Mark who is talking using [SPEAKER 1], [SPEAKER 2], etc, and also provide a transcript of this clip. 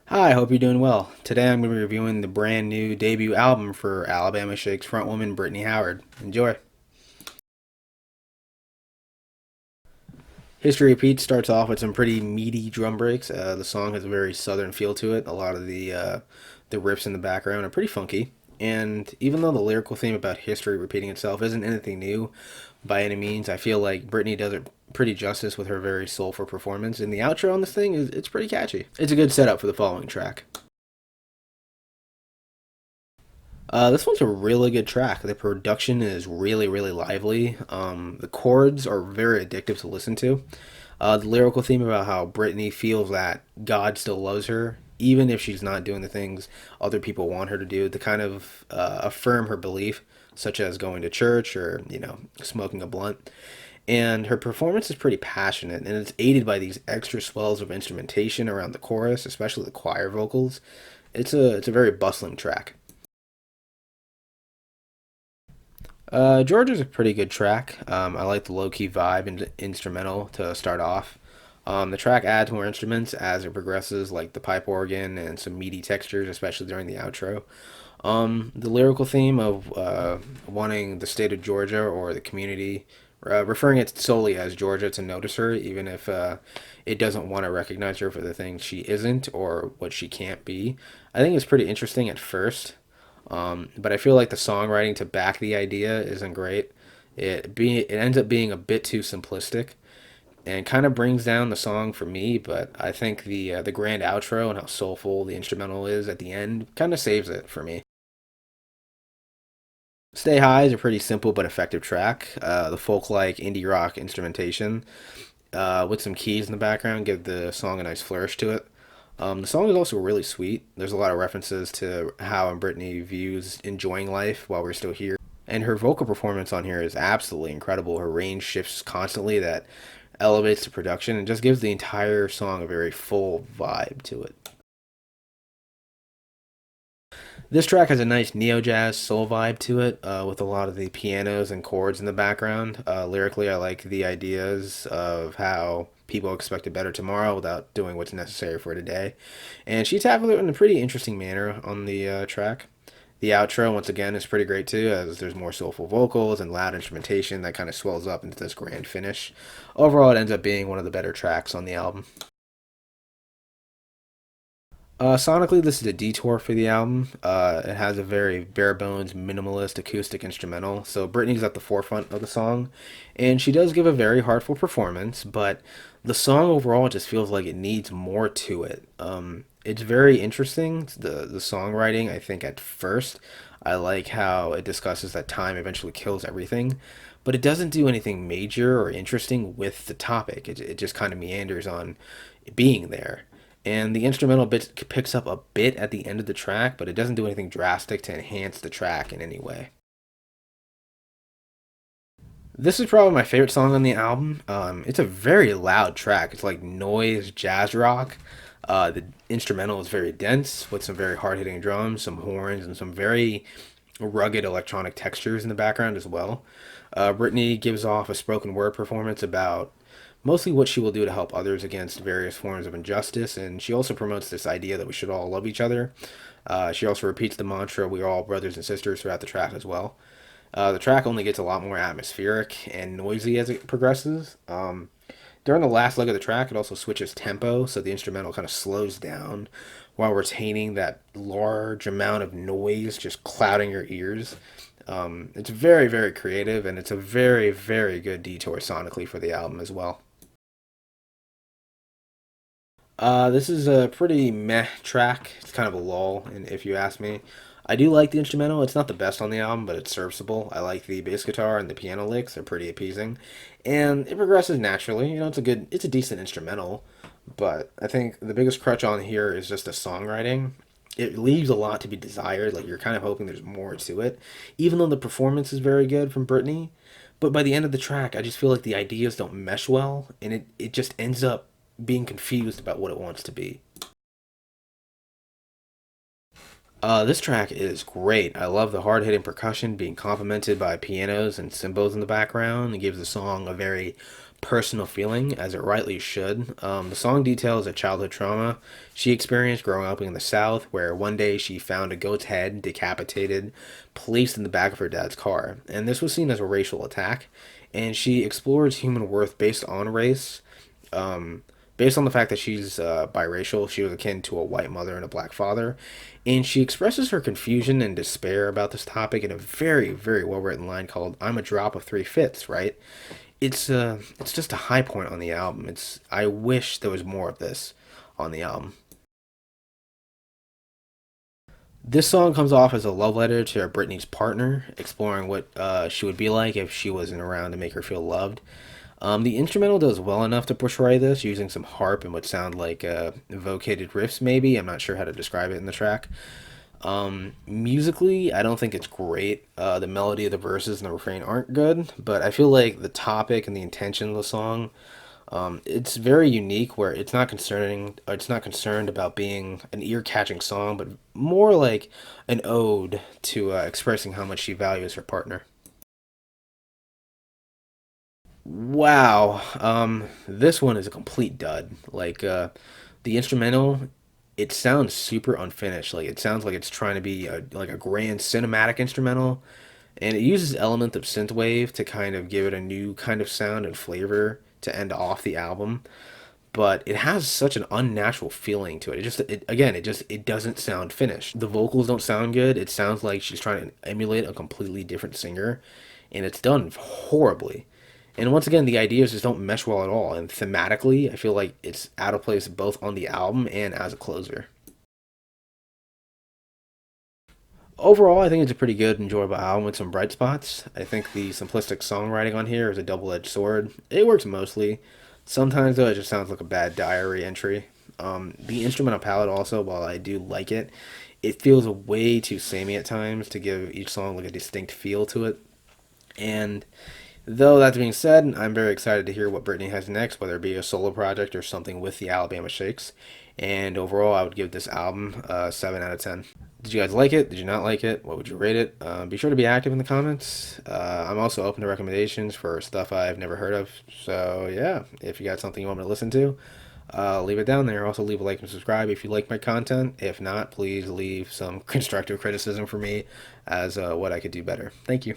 [SPEAKER 1] Hi, I hope you're doing well. Today I'm going to be reviewing the brand new debut album for Alabama Shake's frontwoman Brittany Howard. Enjoy. History Repeats starts off with some pretty meaty drum breaks. The song has a very southern feel to it. A lot of the riffs in the background are pretty funky. And even though the lyrical theme about history repeating itself isn't anything new by any means, I feel like Brittany does it pretty justice with her very soulful performance. And the outro on this thing is it's pretty catchy. It's a good setup for the following track. This one's a really good track. The production is really, really lively. The chords are very addictive to listen to. The lyrical theme about how Brittany feels that God still loves her, even if she's not doing the things other people want her to do, to kind of affirm her belief, such as going to church or, smoking a blunt. And her performance is pretty passionate, and it's aided by these extra swells of instrumentation around the chorus, especially the choir vocals. It's a very bustling track. Georgia's a pretty good track. I like the low key vibe and instrumental to start off. The track adds more instruments as it progresses, like the pipe organ and some meaty textures, especially during the outro. The lyrical theme of wanting the state of Georgia or the community, referring it solely as Georgia to notice her, even if it doesn't want to recognize her for the things she isn't or what she can't be. I think it's pretty interesting at first. But I feel like the songwriting to back the idea isn't great. It ends up being a bit too simplistic and kind of brings down the song for me. But I think the grand outro and how soulful the instrumental is at the end kind of saves it for me. Stay High is a pretty simple but effective track. The folk like indie rock instrumentation with some keys in the background give the song a nice flourish to it. The song is also really sweet. There's a lot of references to how Brittany views enjoying life while we're still here. And her vocal performance on here is absolutely incredible. Her range shifts constantly that elevates the production and just gives the entire song a very full vibe to it. This track has a nice neo jazz soul vibe to it, with a lot of the pianos and chords in the background. Lyrically, I like the ideas of how people expect a better tomorrow without doing what's necessary for today. And she tackled it in a pretty interesting manner on the track. The outro, once again, is pretty great too, as there's more soulful vocals and loud instrumentation that kind of swells up into this grand finish. Overall, it ends up being one of the better tracks on the album. Sonically, this is a detour for the album. It has a very bare bones, minimalist acoustic instrumental. So Britney's at the forefront of the song, and she does give a very heartful performance. But the song overall just feels like it needs more to it. It's very interesting. The songwriting, I think, at first, I like how it discusses that time eventually kills everything, but it doesn't do anything major or interesting with the topic. It just kind of meanders on being there. And the instrumental bit picks up a bit at the end of the track, but it doesn't do anything drastic to enhance the track in any way. This is probably my favorite song on the album. It's a very loud track. It's like noise jazz rock. The instrumental is very dense with some very hard hitting drums, some horns, and some very rugged electronic textures in the background as well. Brittany gives off a spoken word performance about mostly what she will do to help others against various forms of injustice, and she also promotes this idea that we should all love each other. She also repeats the mantra, "We are all brothers and sisters," throughout the track as well. The track only gets a lot more atmospheric and noisy as it progresses. During the last leg of the track, it also switches tempo, so the instrumental kind of slows down while retaining that large amount of noise just clouding your ears. It's very, very creative, and it's a very, very good detour sonically for the album as well. This is a pretty meh track. It's kind of a lull, and if you ask me, I do like the instrumental. It's not the best on the album, but it's serviceable. I like the bass guitar and the piano licks; they're pretty appeasing, and it progresses naturally. It's a decent instrumental, but I think the biggest crutch on here is just the songwriting. It leaves a lot to be desired. Like you're kind of hoping there's more to it, even though the performance is very good from Brittany. But by the end of the track, I just feel like the ideas don't mesh well, and it just ends up being confused about what it wants to be. This track is great. I love the hard hitting percussion being complemented by pianos and cymbals in the background. It gives the song a very personal feeling, as it rightly should. The song details a childhood trauma she experienced growing up in the South, where one day she found a goat's head decapitated, placed in the back of her dad's car. And this was seen as a racial attack. And she explores human worth based on race. Um, Based on the fact that she's biracial, she was akin to a white mother and a black father. And she expresses her confusion and despair about this topic in a very, very well written line called "I'm a drop of three fifths," right? It's just a high point on the album. It's I wish there was more of this on the album. This song comes off as a love letter to Britney's partner, exploring what she would be like if she wasn't around to make her feel loved. The instrumental does well enough to portray this, using some harp and what sound like vocated riffs, maybe. I'm not sure how to describe it in the track. Musically, I don't think it's great. The melody of the verses and the refrain aren't good, but I feel like the topic and the intention of the song, it's very unique. Where it's not concerned about being an ear-catching song, but more like an ode to expressing how much she values her partner. Wow. This one is a complete dud. The instrumental, it sounds super unfinished. Like it sounds like it's trying to be like a grand cinematic instrumental, and it uses elements of synthwave to kind of give it a new kind of sound and flavor to end off the album. But it has such an unnatural feeling to it. It doesn't sound finished. The vocals don't sound good. It sounds like she's trying to emulate a completely different singer, and it's done horribly. And once again, the ideas just don't mesh well at all. And thematically, I feel like it's out of place both on the album and as a closer. Overall, I think it's a pretty good, enjoyable album with some bright spots. I think the simplistic songwriting on here is a double edged sword. It works mostly. Sometimes, though, it just sounds like a bad diary entry. The instrumental palette, also, while I do like it, it feels way too samey at times to give each song like a distinct feel to it. And though that being said, I'm very excited to hear what Brittany has next, whether it be a solo project or something with the Alabama Shakes. And overall, I would give this album a 7 out of 10. Did you guys like it? Did you not like it? What would you rate it? Be sure to be active in the comments. I'm also open to recommendations for stuff I've never heard of. So, yeah, if you got something you want me to listen to, leave it down there. Also, leave a like and subscribe if you like my content. If not, please leave some constructive criticism for me as what I could do better. Thank you.